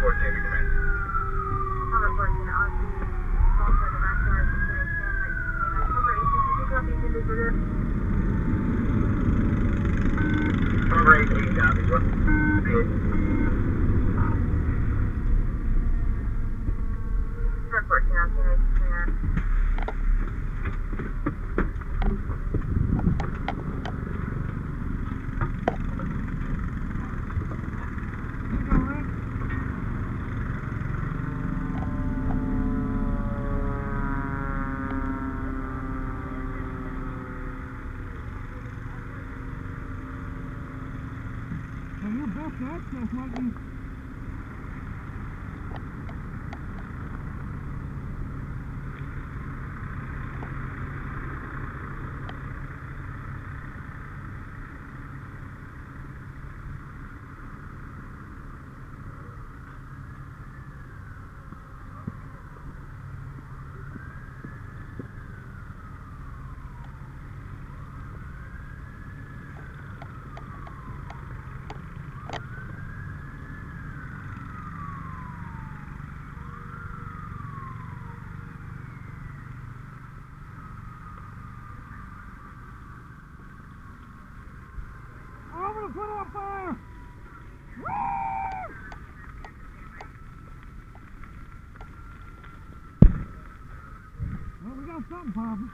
14 to command. Number 14, I'll see call for the backyard situation. Number 18, can you copy to the visit? Number 18, copies. What? Number 14, I'll see you next to Your best access might be... I'm gonna put on fire! Woo! Well, we got something popping.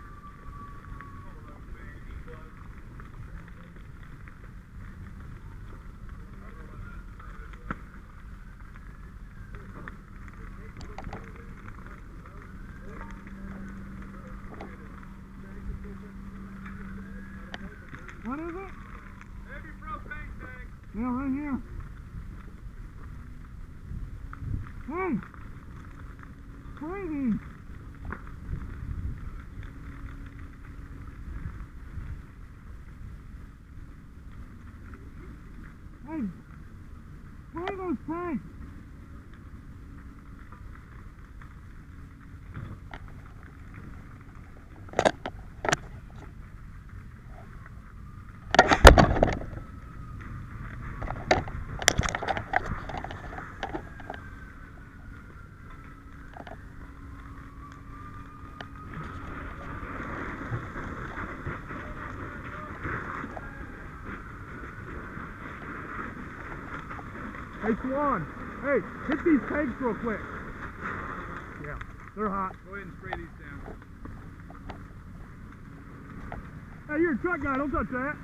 What is it? Heavy propane tank. Yeah, right here. Hey! Spray these! Hey! Spray those tanks! Hey Swan, hey, hit these tanks real quick. Yeah, they're hot. Go ahead and spray these down. Hey, you're a truck guy, don't touch that.